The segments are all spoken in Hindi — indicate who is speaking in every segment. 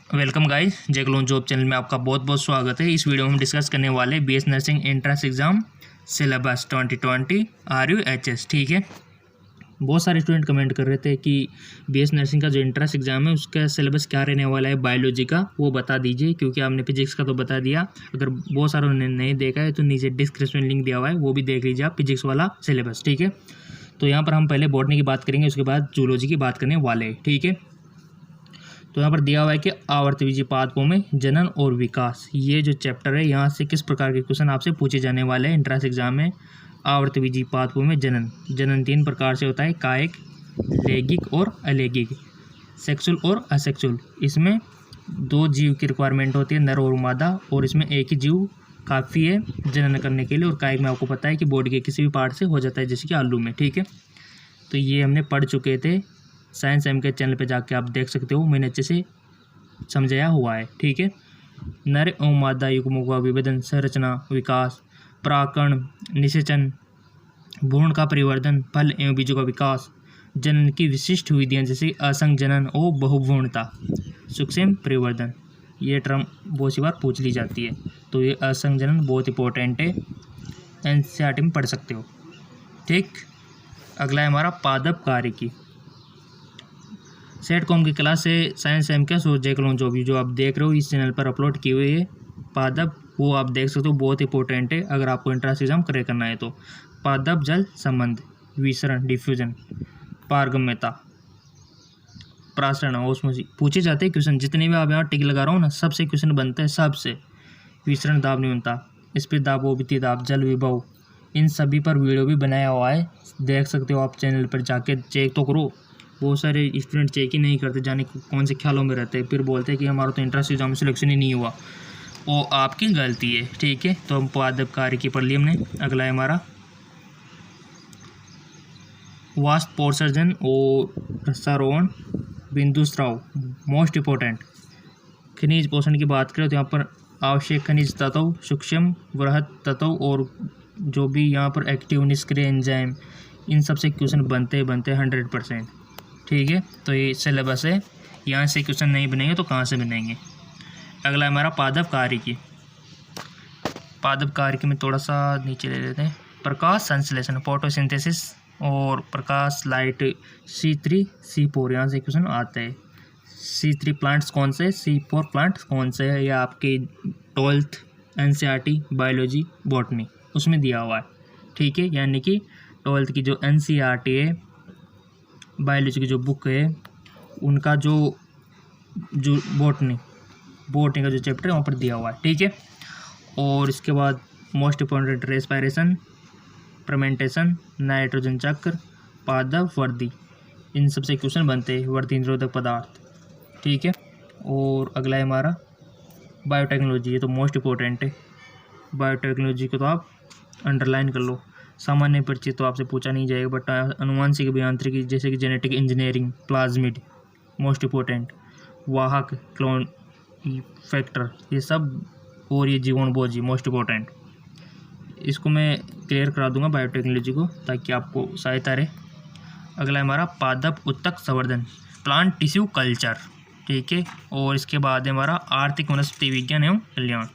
Speaker 1: वेलकम गाइस, जैकलोन जॉब चैनल में आपका बहुत बहुत स्वागत है। इस वीडियो में हम डिस्कस करने वाले BS nursing entrance exam syllabus 2020 RUHS। ठीक है, बहुत सारे स्टूडेंट कमेंट कर रहे थे कि बीएस नर्सिंग का जो एंट्रेंस एग्जाम है उसका सिलेबस क्या रहने वाला है, बायोलॉजी का वो बता दीजिए, क्योंकि आपने फिजिक्स का तो बता दिया। अगर बहुत सारों ने नहीं देखा है तो नीचे डिस्क्रिप्शन लिंक दिया हुआ है, वो भी देख लीजिए आप, फिजिक्स वाला सिलेबस। ठीक है, तो यहाँ पर हम पहले बॉटनी की बात करेंगे, उसके बाद जूलॉजी की बात करने वाले हैं। ठीक है, तो यहाँ पर दिया हुआ है कि आवर्तबीजी पादपों में जनन और विकास, ये जो चैप्टर है यहाँ से किस प्रकार के क्वेश्चन आपसे पूछे जाने वाले हैं एंट्रेंस एग्जाम में। आवर्तबीजी पादपों में जनन तीन प्रकार से होता है, कायिक, लैंगिक और अलैंगिक, सेक्सुअल और असेक्सुअल। इसमें दो जीव की रिक्वायरमेंट होती है, नर और मादा, और इसमें एक ही जीव काफ़ी है जनन करने के लिए। और कायिक में आपको पता है कि बॉडी के किसी भी पार्ट से हो जाता है, जैसे कि आलू में। ठीक है, तो ये हमने पढ़ चुके थे, साइंस एम के चैनल पे जाके आप देख सकते हो, मैंने अच्छे से समझाया हुआ है। ठीक है, नर एवं मादा युग्मों का विभेदन, संरचना, विकास, परागकण, निषेचन, भ्रूण का परिवर्धन, फल एवं बीजों का विकास, जनन की विशिष्ट विधियाँ जैसे असंग जनन और बहुभ्रूणता, सूक्ष्म परिवर्धन, ये टर्म बहुत सी बार पूछ ली जाती है। तो ये असंग जनन बहुत इंपॉर्टेंट है, एनसीईआरटी में पढ़ सकते हो। ठीक, अगला है हमारा पादप कार्य की। सेट कॉम की क्लास से साइंस एम क्या सो जैकलोन जो आप देख रहे हो इस चैनल पर अपलोड की हुई है पादप, वो आप देख सकते हो, बहुत इंपॉर्टेंट है अगर आपको एंट्रेंस एग्जाम क्लियर करना है तो। पादप जल संबंध, विसरण, डिफ्यूजन, पारगम्यता, प्रासरण, ओस्मोसिस पूछे जाते हैं क्वेश्चन। जितने भी आप यहाँ टिक लगा रहा हूँ ना, सबसे क्वेश्चन बनते हैं, सबसे। विसरण दाब न्यूनता, स्फीत दाब, ओबिती दाब, जल विभव, इन सभी पर वीडियो भी बनाया हुआ है, देख सकते हो आप चैनल पर जाके चेक तो करो। बहुत सारे स्टूडेंट चेक ही नहीं करते, जाने कौन से ख्यालों में रहते हैं, फिर बोलते हैं कि हमारा तो एंट्रेंस एग्जाम में सिलेक्शन ही नहीं हुआ, वो आपकी गलती है। ठीक है, तो हम पादप कार्य की पढ़ ली हमने। अगला है हमारा वाष्प पोषण और रसारोहण, बिंदु स्राव, मोस्ट इंपॉर्टेंट। खनिज पोषण की बात करें तो यहाँ पर आवश्यक खनिज तत्व, सूक्ष्म वृहत तत्व और जो भी यहाँ पर एक्टिव निष्क्रिय एंजाइम, इन सब से क्वेश्चन बनते 100%। ठीक है, तो ये सिलेबस है, यहाँ से क्वेश्चन नहीं बनेंगे तो कहाँ से बनेंगे। अगला हमारा पादप कार्य की। पादप कार्य की में थोड़ा सा नीचे ले लेते हैं। प्रकाश संश्लेषण, फोटोसिंथेसिस और प्रकाश लाइट, C3 C4 यहाँ से क्वेश्चन आते हैं। C3 प्लांट्स कौन से, C4 प्लांट्स कौन से है, या आपके 12th NCERT बायोलॉजी बॉटनी उसमें दिया हुआ है। ठीक है, यानी कि 12th की जो NCERT है बायोलॉजी की जो बुक है, उनका जो बॉटनी का जो चैप्टर है वहाँ पर दिया हुआ है। ठीक है, और इसके बाद most important respiration, fermentation, nitrogen चक्र, पादप वर्दी, इन सबसे क्वेश्चन बनते हैं, वर्दी निरोधक पदार्थ। ठीक है, और अगला है हमारा बायोटेक्नोलॉजी, ये तो मोस्ट इंपॉर्टेंट है। बायोटेक्नोलॉजी को तो आप अंडरलाइन कर लो, सामान्य परिचय तो आपसे पूछा नहीं जाएगा, बट अनुवांशिक अभियांत्रिकी जैसे कि genetic engineering, plasmid most important, वाहक, क्लोन फैक्टर, ये सब, और ये जीवनबोधी मोस्ट इंपॉर्टेंट। इसको मैं क्लियर करा दूंगा बायोटेक्नोलॉजी को, ताकि आपको सहायता रहे। अगला हमारा पादप उत्तक संवर्धन, प्लांट टिश्यू कल्चर। ठीक है, और इसके बाद हमारा आर्थिक वनस्पति विज्ञान एवं कल्याण,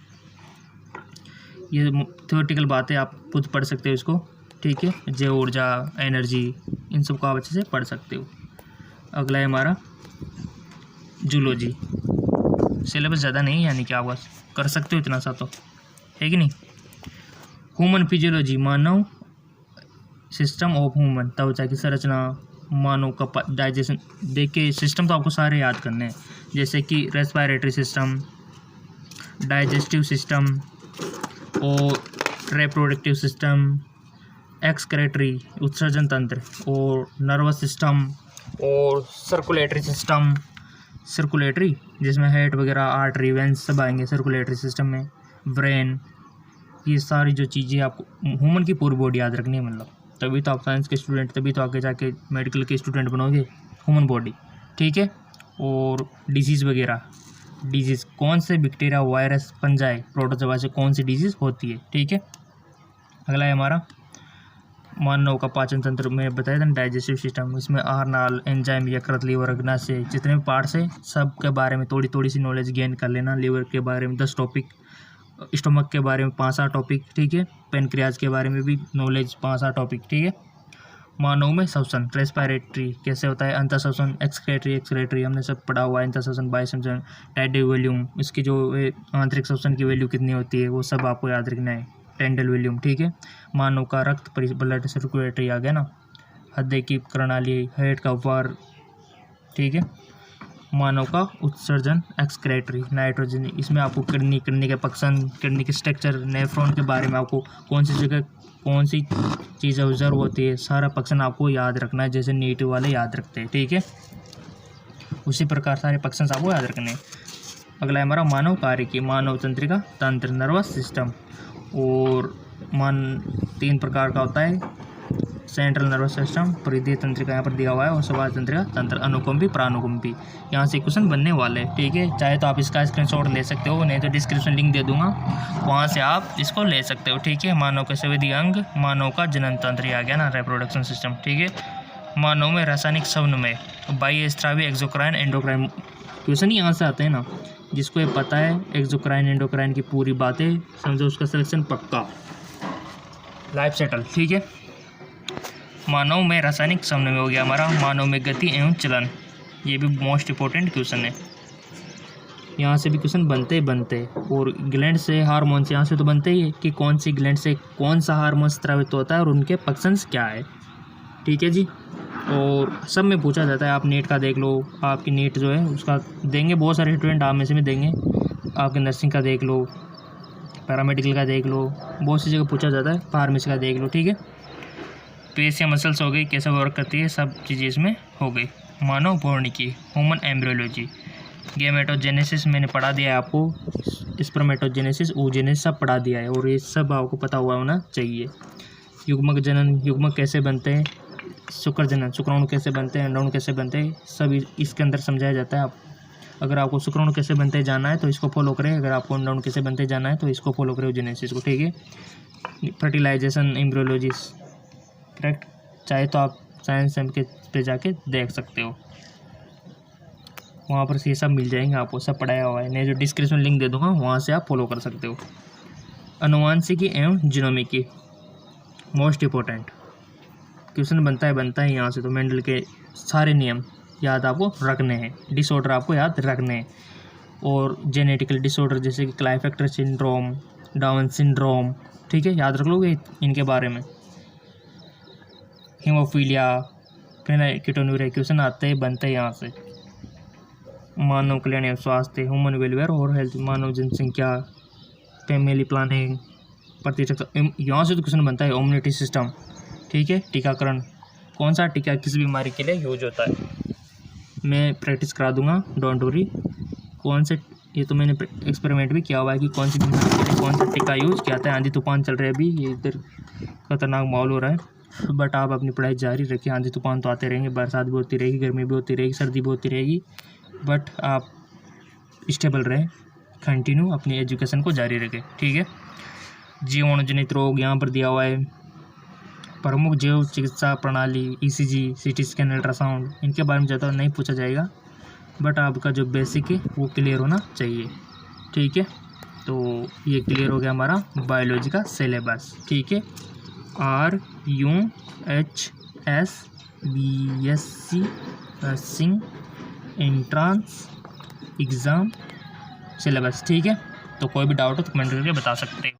Speaker 1: ये थ्योरेटिकल बातें आप खुद पढ़ सकते हो इसको। ठीक है, जैव ऊर्जा, एनर्जी, इन सब को आप अच्छे से पढ़ सकते हो। अगला है हमारा जूलॉजी। सिलेबस ज़्यादा नहीं है, यानी कि आप बस कर सकते हो इतना सा तो है कि नहीं। Human physiology, Manav system of human, त्वचा की संरचना, मानव का डाइजेशन, देखिए सिस्टम तो आपको सारे याद करने हैं, जैसे कि रेस्पिरेटरी सिस्टम, डाइजेस्टिव सिस्टम और रिप्रोडक्टिव सिस्टम, एक्सक्रेटरी उत्सर्जन तंत्र, और नर्वस सिस्टम, और सर्कुलेटरी जिसमें हार्ट वगैरह, आर्टरी, वेंस सब आएंगे सर्कुलेटरी सिस्टम में, ब्रेन, ये सारी जो चीज़ें आपको ह्यूमन की पूरी बॉडी याद रखनी है, मतलब तभी तो आप साइंस के स्टूडेंट, तभी तो आगे जाके मेडिकल के स्टूडेंट बनोगे, ह्यूमन बॉडी। ठीक है, और डिजीज़ वगैरह, डिजीज़ कौन से बैक्टीरिया, वायरस, फंजाई, प्रोटोजोआ से कौन सी डिजीज़ होती है। ठीक है, अगला है हमारा मानव का पाचन तंत्र में बताया था, डाइजेस्टिव सिस्टम, इसमें आहार, एंजाइम, यकृत, लीवर, अग्नाशय, जितने भी पार्ट्स है सब के बारे में थोड़ी थोड़ी सी नॉलेज गेन कर लेना। लीवर के बारे में 10 टॉपिक, स्टोमक के बारे में 5-6 टॉपिक, ठीक है। पेनक्रियाज के बारे में भी नॉलेज 5-6 टॉपिक, ठीक है। मानव में श्वसन, रेस्पिरेटरी कैसे होता है, अंतःश्वसन, एक्सक्रेटरी हमने सब पढ़ा हुआ है। अंतःश्वसन, बाह्यश्वसन, टाइडल वॉल्यूम, इसकी जो आंतरिक श्वसन की वैल्यू कितनी होती है वो सब आपको याद रखना है। टेंडल वॉल्यूम, ठीक है। मानव का रक्त, ब्लड सर्कुलेटरी आ गया ना। हृदय की प्रणाली, हेड का वार, ठीक है। मानव का उत्सर्जन, एक्सक्रेटरी, नाइट्रोजन, इसमें आपको किडनी के फंक्शन, किडनी के स्ट्रक्चर, नेफ्रॉन के बारे में आपको कौन सी जगह कौन सी चीज़ ऑब्जर्व होती है, सारा फंक्शन आपको याद रखना है, जैसे नीट वाले याद रखते हैं, ठीक है। उसी प्रकार सारे फंक्शंस आपको याद रखने हैं। अगला है हमारा मानव कार्य की, मानव तंत्रिका, तंत्र, नर्वस सिस्टम। और 3 प्रकार का होता है, सेंट्रल नर्वस सिस्टम, परिधीय तंत्रिका यहाँ पर दिया हुआ है, और स्वास्थ्य तंत्रिका, तंत्र, अनुकंपी, प्रानुकंपी। यहाँ से क्वेश्चन बनने वाले हैं, ठीक है। चाहे तो आप इसका स्क्रीनशॉट ले सकते हो, नहीं तो डिस्क्रिप्शन लिंक दे दूंगा, वहाँ से आप इसको ले सकते हो, ठीक है। मानव के संवेदी अंग, मानव का जनन तंत्र आ गया ना, रिप्रोडक्शन सिस्टम, ठीक है। मानव में रासायनिक समन्वय, बाह्य स्रावी, एक्सोक्राइन, एंडोक्राइन, क्वेश्चन यहाँ से आते हैं ना, जिसको ये पता है एक्सोक्राइन एंडोक्राइन की पूरी बातें समझो, उसका सिलेक्शन पक्का, लाइफ सेटल, ठीक है। मानव में रासायनिक समन्वय हो गया हमारा। मानव में गति एवं चलन, ये भी मोस्ट इंपॉर्टेंट क्वेश्चन है, यहाँ से भी क्वेश्चन बनते। और ग्लैंड से हार्मोन्स, यहाँ से तो बनते ही है कि कौन सी ग्लैंड से कौन सा हार्मोन स्रावित होता है और उनके फंक्शंस क्या है, ठीक है जी। और सब में पूछा जाता है, आप नीट का देख लो, आपकी नीट जो है उसका देंगे, बहुत सारे स्टूडेंट आप में से भी देंगे, आपके नर्सिंग का देख लो, पैरामेडिकल का देख लो, बहुत सी जगह पूछा जाता है, फार्मेसी का देख लो, ठीक है। पेशियाँ, मसल्स हो गई, कैसे वर्क करती है, सब चीज़ें इसमें हो गई। मानव भ्रूणिकी, ह्यूमन एम्ब्रियोलॉजी, गैमेटोजेनेसिस मैंने पढ़ा दिया है आपको, स्पर्मेटोजेनेसिस, oogenesis सब पढ़ा दिया है, और ये सब आपको पता हुआ होना चाहिए। युग्मक जनन, युग्मक कैसे बनते हैं, शुक्र जनन, शुक्राणु कैसे बनते हैं, अंडाणु कैसे बनते हैं, सब इसके अंदर समझाया जाता है। आप अगर आपको शुक्राणु कैसे बनते जाना है तो इसको फॉलो करें, अगर आपको अंडाणु कैसे बनते जाना है तो इसको फॉलो करें, oogenesis को, ठीक है। Fertilisation, embryology, correct. चाहे तो आप साइंस के पे जाके देख सकते हो, वहाँ पर ये सब मिल जाएंगे, आपको सब पढ़ाया हुआ है, मैं जो डिस्क्रिप्शन लिंक दे दूंगा वहाँ से आप फॉलो कर सकते हो। अनुवांशिकी एवं जीनोमिकी, मोस्ट इंपॉर्टेंट क्वेश्चन बनता है यहाँ से, तो मेंडल के सारे नियम याद आपको रखने हैं, डिसऑर्डर आपको याद रखने हैं, और जेनेटिकल डिसऑर्डर जैसे कि क्लाइफैक्टर सिंड्रोम, डाउन सिंड्रोम, ठीक है, याद रख लोगे इनके बारे में। हीमोफीलिया, फेनिलकेटोन्यूरिया, क्वेश्चन आते हैं बनते हैं यहाँ से। मानव कल्याण एवं स्वास्थ्य, ह्यूमन वेलफेयर और हेल्थ, मानव जनसंख्या, फैमिली प्लानिंग, प्रतिरक्षा, यहाँ से तो क्वेश्चन बनता है। इम्यूनिटी सिस्टम, ठीक है। टीकाकरण, कौन सा टीका किस बीमारी के लिए यूज होता है, मैं प्रैक्टिस करा दूंगा, डोंट वरी। कौन से, ये तो मैंने एक्सपेरिमेंट भी किया हुआ है कि कौन सी बीमारी के लिए कौन सा टीका यूज किया जाता है। आंधी तूफान चल रहे हैं अभी, ये इधर खतरनाक माहौल हो रहा है, बट आप अपनी पढ़ाई जारी रखिए। आंधी तूफान तो आते रहेंगे, बरसात भी होती रहेगी, गर्मी भी होती रहेगी, सर्दी भी होती रहेगी, बट आप स्टेबल रहें, कंटिन्यू अपनी एजुकेशन को जारी रखें, ठीक है। जीवाणु जनित रोग यहाँ पर दिया हुआ है। प्रमुख जैव चिकित्सा प्रणाली, ECG, CT स्कैन, अल्ट्रासाउंड, इनके बारे में ज़्यादा नहीं पूछा जाएगा, बट आपका जो बेसिक है वो क्लियर होना चाहिए, ठीक है। तो ये क्लियर हो गया हमारा बायोलॉजी का सिलेबस, ठीक है। RUHS BSc nursing entrance exam syllabus, ठीक है। तो कोई भी डाउट हो तो कमेंट करके बता सकते हैं।